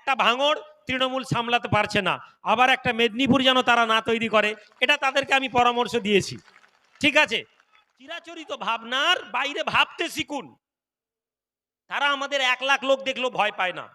একটা ভাঙড় তৃণমূল সামলাতে পারছে না, আবার একটা মেদিনীপুর যেন তারা না তৈরি করে, এটা তাদেরকে আমি পরামর্শ দিয়েছি। ঠিক আছে, চিরাচরিত ভাবনার বাইরে ভাবতে শিখুন। তারা আমাদের 1 লাখ লোক দেখলো ভয় পায় না,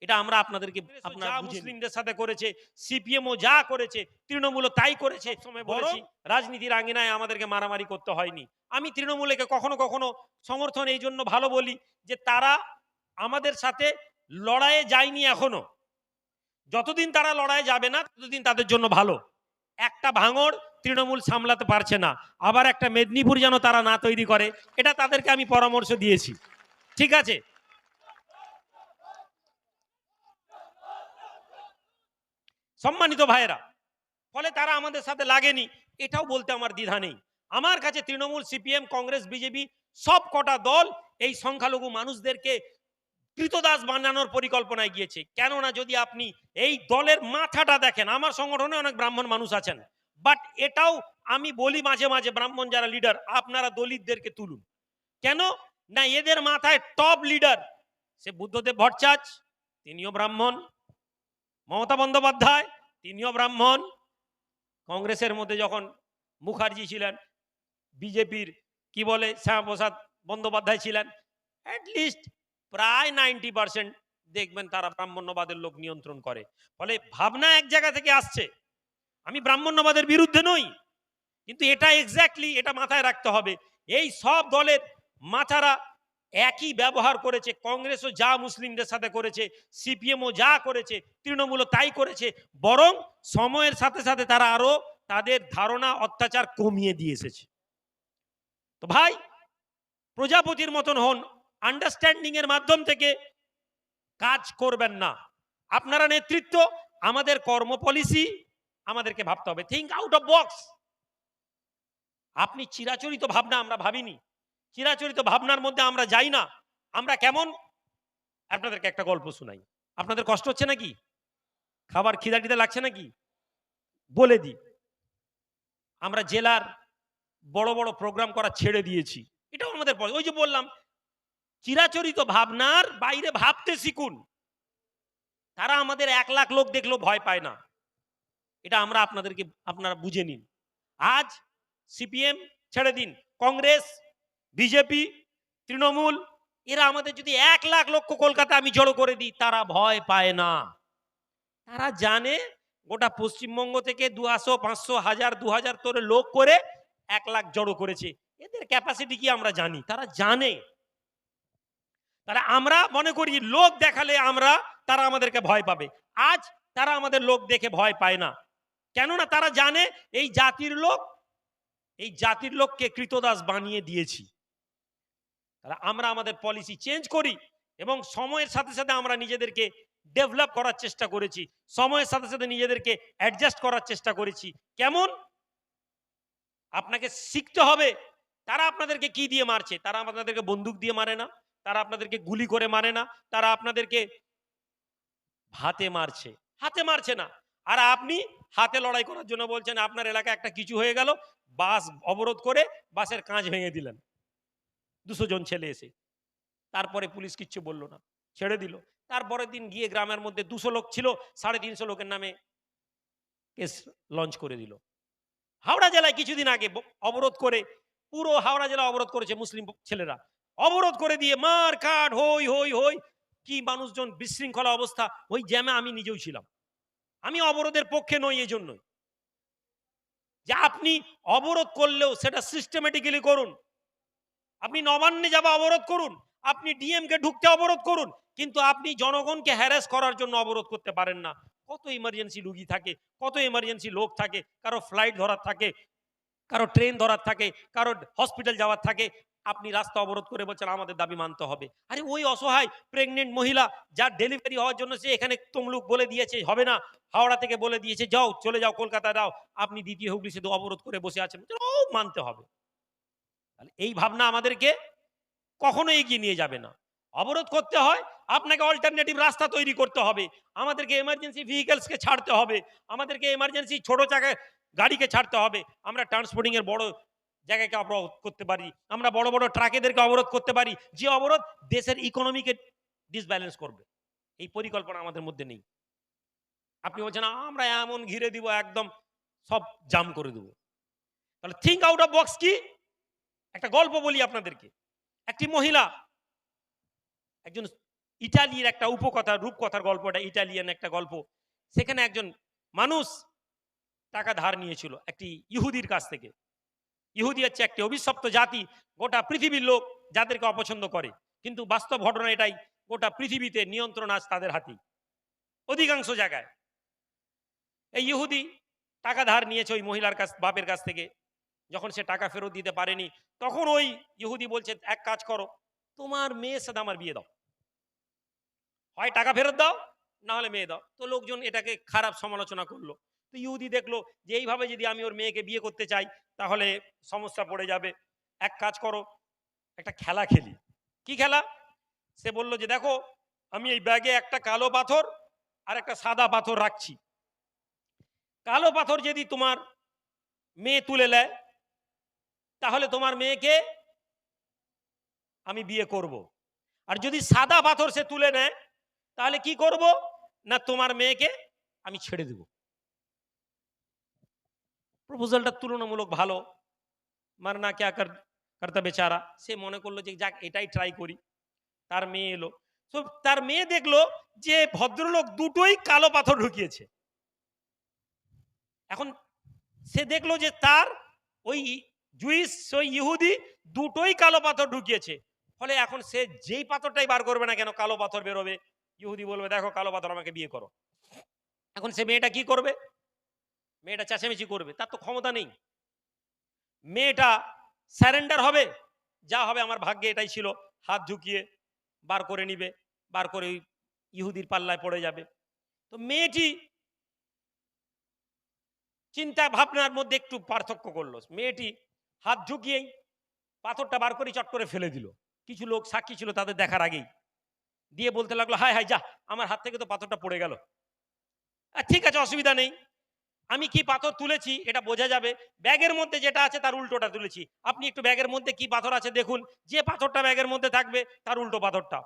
এটা আমরা আপনাদেরকে যা মুসলিমদের সাথে করেছে, সিপিএমও যা করেছে, তৃণমূলও তাই করেছে। সময় বলেছি রাজনীতির আঙিনায় আমাদেরকে মারামারি করতে হয়নি। আমি তৃণমূলকে কখনো কখনো সমর্থন এই জন্য ভালো বলি যে তারা আমাদের সাথে লড়াইয়ে যায়নি এখনো। যতদিন তারা লড়াইয়ে যাবে না ততদিন তাদের জন্য ভালো। একটা ভাঙড় তৃণমূল সামলাতে পারছে না, আবার একটা মেদিনীপুর যেন তারা না তৈরি করে, এটা তাদেরকে আমি পরামর্শ দিয়েছি। ঠিক আছে, সম্মানিত ভাইয়েরা, ফলে তারা আমাদের সাথে লাগেনি, এটাও বলতে আমার দ্বিধা নেই। আমার কাছে তৃণমূল, সিপিএম, কংগ্রেস, বিজেপি সব কটা দল এই সংখ্যালঘু মানুষদেরকে কৃতদাস বানানোর পরিকল্পনায় গিয়েছে। কেননা যদি আপনি এই দলের মাথাটা দেখেন, আমার সংগঠনে অনেক ব্রাহ্মণ মানুষ আছেন, বাট এটাও আমি বলি মাঝে মাঝে, ব্রাহ্মণ যারা লিডার আপনারা দলিতদেরকে তুলুন। কেন না, এদের মাথায় টপ লিডার সে বুদ্ধদেব ভট্টাচার্য, তিনিও ব্রাহ্মণ, মমতা বন্দ্যোপাধ্যায় তিনিও ব্রাহ্মণ, কংগ্রেসের মধ্যে যখন মুখার্জি ছিলেন, বিজেপির কি বলে শ্যামাপ্রসাদ বন্দ্যোপাধ্যায় ছিলেন, অ্যাটলিস্ট প্রায় 90% দেখবেন তারা ব্রাহ্মণ্যবাদের লোক নিয়ন্ত্রণ করে। ফলে ভাবনা এক জায়গা থেকে আসছে। আমি ব্রাহ্মণ্যবাদের বিরুদ্ধে নই, কিন্তু এটা এক্স্যাক্টলি এটা মাথায় রাখতে হবে। এই সব দলের মাথারা একই ব্যবহার করেছে। কংগ্রেসও যা মুসলিমদের সাথে করেছে, সিপিএমও যা করেছে, তৃণমূলও তাই করেছে, বরং সময়ের সাথে সাথে তারা আরো তাদের ধারণা অত্যাচার কমিয়ে দিয়ে এসেছে। তো ভাই, প্রজাপতির মতন হন, আন্ডারস্ট্যান্ডিং এর মাধ্যম থেকে কাজ করবেন না। আপনারা নেতৃত্ব, আমাদের কর্ম পলিসি আমাদেরকে ভাবতে হবে, থিঙ্ক আউট অফ বক্স। আপনি চিরাচরিত ভাবনা আমরা ভাবিনি, চিরাচরিত ভাবনার মধ্যে আমরা যাই না। আমরা কেমন, আপনাদেরকে একটা গল্প শোনাই। আপনাদের কষ্ট হচ্ছে নাকি? খাবার খিদা টিদা লাগছে নাকি? বলে দিই, আমরা জেলার বড় বড় প্রোগ্রাম করা ছেড়ে দিয়েছি। এটাও আমাদের, ওই যে বললাম, চিরাচরিত ভাবনার বাইরে ভাবতে শিখুন। তারা আমাদের 1 লাখ লোক দেখলো ভয় পায় না, এটা আমরা আপনাদেরকে, আপনারা বুঝে নিন। আজ সিপিএম ছেড়ে দিন, কংগ্রেস, বিজেপি, তৃণমূল, এরা আমাদের যদি 1 লাখ লক্ষ কলকাতা আমি জড়ো করে দিই, তারা ভয় পায় না। তারা জানে গোটা পশ্চিমবঙ্গ থেকে 200, 500, 1000, 2000 করে লোক করে 1 লাখ জড়ো করেছে। এদের ক্যাপাসিটি কি আমরা জানি, তারা জানে। তারা, আমরা মনে করি লোক দেখালে আমরা, তারা আমাদেরকে ভয় পাবে। আজ তারা আমাদের লোক দেখে ভয় পায় না, কেননা তারা জানে এই জাতির লোক, এই জাতির লোককে কৃতদাস বানিয়ে দিয়েছি। আমরা আমাদের পলিসি চেঞ্জ করি এবং সময়ের সাথে সাথে আমরা নিজেদেরকে ডেভেলপ করার চেষ্টা করেছি, সময়ের সাথে সাথে নিজেদেরকে অ্যাডজাস্ট করার চেষ্টা করেছি। কেমন? আপনাকে শিখতে হবে তারা আপনাদেরকে কি দিয়ে মারছে। তারা আপনাদেরকে বন্দুক দিয়ে মারে না, তারা আপনাদেরকে গুলি করে মারে না, তারা আপনাদেরকে হাতে মারছে, হাতে মারছে না। আর আপনি হাতে লড়াই করার জন্য বলছেন, আপনার এলাকায় একটা কিছু হয়ে গেল, বাস অবরোধ করে বাসের কাঁচ ভেঙে দিলেন 200 জন ছেলে এসে, তারপরে পুলিশ কিচ্ছু বলল না, ছেড়ে দিল। তারপরের দিন গিয়ে গ্রামের মধ্যে 200 লোক ছিল, 350 লোকের নামে কেস লঞ্চ করে দিল। হাওড়া জেলায় কিছুদিন আগে অবরোধ করে, পুরো হাওড়া জেলা অবরোধ করেছে মুসলিম ছেলেরা, অবরোধ করে দিয়ে মার কাট হই হই হই, কি মানুষজন বিশৃঙ্খলা অবস্থা। ওই জ্যামে আমি নিজেও ছিলাম। আমি অবরোধের পক্ষে নই, এই জন্যই যে আপনি অবরোধ করলেও সেটা সিস্টেমেটিক্যালি করুন। আপনি নবান্নে যাওয়া অবরোধ করুন, আপনি ডিএম কে ঢুকতে অবরোধ করুন, কিন্তু আপনি জনগণকে হ্যারাস করার জন্য অবরোধ করতে পারেন না। কত ইমার্জেন্সি রুগী থাকে, কত ইমার্জেন্সি লোক থাকে, কারো ফ্লাইট ধরার থাকে, কারো ট্রেন ধরার থাকে, কারো হসপিটাল যাওয়ার থাকে, আপনি রাস্তা অবরোধ করে বলছেন আমাদের দাবি মানতে হবে। আরে ওই অসহায় প্রেগনেন্ট মহিলা যার ডেলিভারি হওয়ার জন্য সে এখানে তমলুক বলে দিয়েছে হবে না, হাওড়া থেকে বলে দিয়েছে যাও চলে যাও কলকাতা যাও, আপনি দ্বিতীয় হুগলি সেতু অবরোধ করে বসে আছেন, ও মানতে হবে। তাহলে এই ভাবনা আমাদেরকে কখনো এগিয়ে নিয়ে যাবে না। অবরোধ করতে হয়, আপনাকে অল্টারনেটিভ রাস্তা তৈরি করতে হবে, আমাদেরকে এমার্জেন্সি ভেহিকলসকে ছাড়তে হবে, আমাদেরকে এমার্জেন্সি ছোট জায়গায় গাড়িকে ছাড়তে হবে। আমরা ট্রান্সপোর্টিং এর বড় জায়গাকে অবরোধ করতে পারি, আমরা বড় বড় ট্রাকেদেরকে অবরোধ করতে পারি, যে অবরোধ দেশের ইকোনমিকে ডিসব্যালেন্স করবে। এই পরিকল্পনা আমাদের মধ্যে নেই। আপনি বলছেন আমরা এমন ঘিরে দিব, একদম সব জাম করে দেব। তাহলে থিঙ্ক আউট অফ বক্স কি? একটা গল্প বলি আপনাদেরকে। একটি মহিলা, একজন ইটালির একটা উপকথা, রূপকথার গল্পটা, ইটালিয়ান একটা গল্প। সেখানে একজন মানুষ টাকা ধার নিয়েছিল একটি ইহুদির কাছ থেকে। ইহুদি হচ্ছে একটি অভিশপ্ত জাতি, গোটা পৃথিবীর লোক যাদেরকে অপছন্দ করে, কিন্তু বাস্তব ঘটনা এটাই, গোটা পৃথিবীতে নিয়ন্ত্রণ আজ তাদের হাতেই, অধিকাংশ জায়গায়। এই ইহুদি টাকা ধার নিয়েছে ওই মহিলার কাছ, বাপের কাছ থেকে। যখন সে টাকা ফেরত দিতে পারেনি, তখন ওই ইহুদি বলছে এক কাজ করো, তোমার মেয়ের সাথে আমার বিয়ে দাও, হয় টাকা ফেরত দাও, না হলে মেয়ে দাও। তো লোকজন এটাকে খারাপ সমালোচনা করলো। তো ইহুদি দেখলো যে এইভাবে যদি আমি ওর মেয়েকে বিয়ে করতে চাই তাহলে সমস্যা পড়ে যাবে। এক কাজ করো, একটা খেলা খেলি। কি খেলা? সে বলল যে দেখো, আমি এই ব্যাগে একটা কালো পাথর আর একটা সাদা পাথর রাখছি। কালো পাথর যদি তোমার মেয়ে তুলে নেয় তাহলে তোমার মেয়েকে আমি বিয়ে করব, আর যদি সাদা পাথর সে তুলে নেয় তাহলে কি করব না, তোমার মেয়েকে আমি ছেড়ে দেব। প্রপোজালটা তুলনামূলক ভালো, মারনা ক্যা করতা বেচারা। সে মনে করলো যে যাক এটাই ট্রাই করি। তার মেয়ে এলো, তো তার মেয়ে দেখলো যে ভদ্রলোক দুটোই কালো পাথর ঢুকিয়েছে। এখন সে দেখলো যে তার ওই জুইস, ওই ইহুদি দুটোই কালো পাথর ঢুকিয়েছে। ফলে এখন সে যেই পাথরটাই বার করবে না কেন কালো পাথর বেরোবে। ইহুদি বলবে দেখো কালো পাথর, আমাকে বিয়ে করো। এখন সে মেয়েটা কি করবে? মেয়েটা চেঁচামেচি করবে, তার তো ক্ষমতা নেই। মেয়েটা স্যারেন্ডার হবে, যা হবে আমার ভাগ্যে এটাই ছিল, হাত ঢুকিয়ে বার করে নিবে, বার করে ওই ইহুদির পাল্লায় পড়ে যাবে। তো মেয়েটি চিন্তা ভাবনার মধ্যে একটু পার্থক্য করলো। মেয়েটি হাত ঢুকিয়েই পাথরটা বার করে চট করে ফেলে দিল। কিছু লোক সাক্ষী ছিল তাদের দেখার আগেই, দিয়ে বলতে লাগলো হায় হায়, যা আমার হাত থেকে তো পাথরটা পড়ে গেল। ঠিক আছে, অসুবিধা নেই, আমি কি পাথর তুলেছি এটা বোঝা যাবে, ব্যাগের মধ্যে যেটা আছে তার উল্টোটা তুলেছি। আপনি একটু ব্যাগের মধ্যে কি পাথর আছে দেখুন, যে পাথরটা ব্যাগের মধ্যে থাকবে তার উল্টো পাথরটা।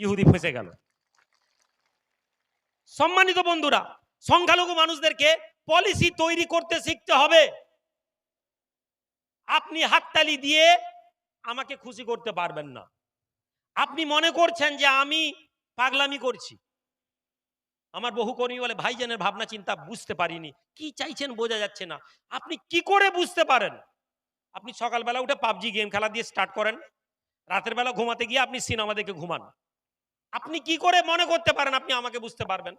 ইহুদি ফেঁসে গেল। সম্মানিত বন্ধুরা, সংখ্যালঘু মানুষদেরকে পলিসি তৈরি করতে শিখতে হবে। আপনি হাততালি দিয়ে আমাকে খুশি করতে পারবেন না। আপনি মনে করছেন যে আমি পাগলামি করছি। আমার বহু কর্মী বলে ভাইজানের ভাবনা চিন্তা বুঝতে পারিনি, কি চাইছেন বোঝা যাচ্ছে না। আপনি কি করে বুঝতে পারেন? আপনি সকালবেলা উঠে পাবজি গেম খেলা দিয়ে স্টার্ট করেন, রাতের বেলা ঘুমাতে গিয়ে আপনি সিনেমা দেখে ঘুমান। আপনি কি করে মনে করতে পারেন আপনি আমাকে বুঝতে পারবেন?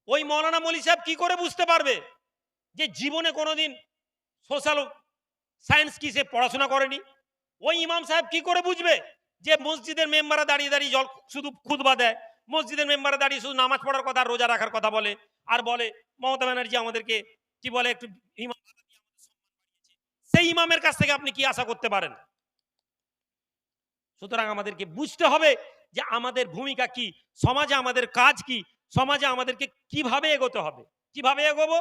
ওই মৌলানা মলি সাহেব কি করে বুঝতে পারবে যে জীবনে কোনোদিন সোশ্যাল সায়েন্স কি সে পড়াশোনা করেনি? ওই ইমাম সাহেব কি করে বুঝবে যে মসজিদের মেম্বাররা দাঁড়িয়ে দাঁড়িয়ে জল শুধু খুতবা দেয়, মসজিদের মেম্বাররা দাঁড়িয়ে শুধু নামাজ পড়ার কথা, রোজা রাখার কথা বলে, আর বলে মমতা ব্যানার্জি আমাদেরকে কি বলে একটু ইমাম, সেই ইমামের কাছ থেকে আপনি কি আশা করতে পারেন? সুতরাং আমাদেরকে বুঝতে হবে যে আমাদের ভূমিকা কি, সমাজে আমাদের কাজ কি, সমাজে আমাদেরকে কিভাবে এগোতে হবে। কিভাবে এগোবো?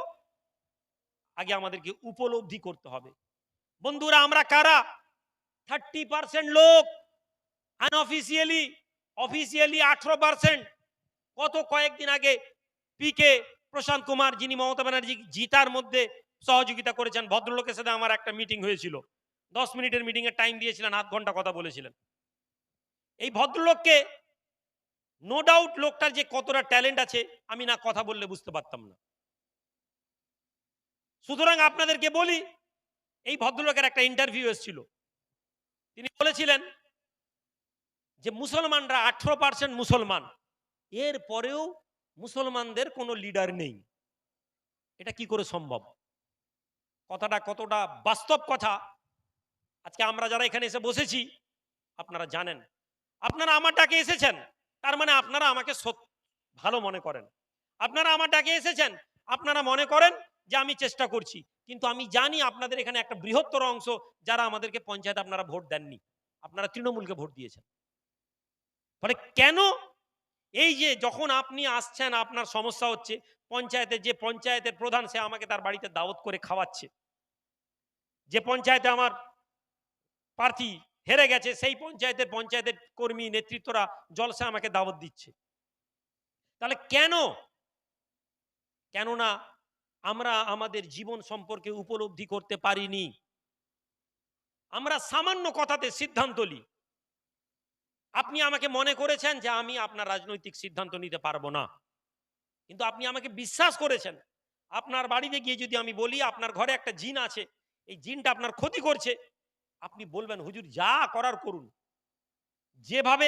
আগে আমাদেরকে উপলব্ধি করতে হবে। বন্ধুরা, আমরা কারা? 30% লোক আনঅফিসিয়ালি, অফিসিয়ালি 18%। কত কয়েকদিন আগে পিকে প্রশান্ত কুমার, যিনি মমতা ব্যানার্জি জিতার মধ্যে সহযোগিতা করেছেন, ভদ্রলোকের সাথে আমার একটা মিটিং হয়েছিল। 10 মিনিটের মিটিং এর টাইম দিয়েছিলেন, আধ ঘন্টা কথা বলেছিলেন। এই ভদ্রলোককে নো ডাউট লোকটার যে কতটা ট্যালেন্ট আছে আমি না কথা বললে বুঝতে পারতাম না। সুতরাং আপনাদেরকে বলি, এই ভদ্রলোকের একটা ইন্টারভিউ এসেছিল, তিনি বলেছিলেন যে মুসলমানরা 18% মুসলমান, এর পরেও মুসলমানদের কোনো লিডার নেই। এটা কি করে সম্ভব? কথাটা কতটা বাস্তব কথা আজকে আমরা যারা এখানে এসে বসেছি আপনারা জানেন। আপনারা আমার ডাকে এসেছেন, তার মানে আপনারা আমাকে ভালো মনে করেন। আপনারা আমার ডাকে এসেছেন, আপনারা মনে করেন যে আমি চেষ্টা করছি। কিন্তু আমি জানি আপনাদের এখানে একটা বৃহত্তর অংশ যারা আমাদেরকে পঞ্চায়েত আপনারা ভোট দেননি, আপনারা তৃণমূলকে ভোট দিয়েছেন। ফলে কেন এই যে যখন আপনি আসছেন আপনার সমস্যা হচ্ছে, পঞ্চায়েতের যে পঞ্চায়েতের প্রধান সে আমাকে তার বাড়িতে দাওয়াত করে খাওয়াচ্ছে, যে পঞ্চায়েতে আমার প্রার্থী হেরে গেছে সেই পঞ্চায়েতের কর্মী নেতৃত্বরা জলসা আমাকে দাওয়াত দিচ্ছে। তাহলে কেন? কেননা আমরা আমাদের জীবন সম্পর্কে উপলব্ধি করতে পারিনি। আমরা সামান্য কথাতে সিদ্ধান্ত নিই। আপনি আমাকে মনে করেছেন যে আমি আপনার রাজনৈতিক সিদ্ধান্ত নিতে পারবো না, কিন্তু আপনি আমাকে বিশ্বাস করেছেন। আপনার বাড়িতে গিয়ে যদি আমি বলি আপনার ঘরে একটা জিন আছে, এই জিনটা আপনার ক্ষতি করছে, আপনি বলবেন হুজুর যা করার করুন, যেভাবে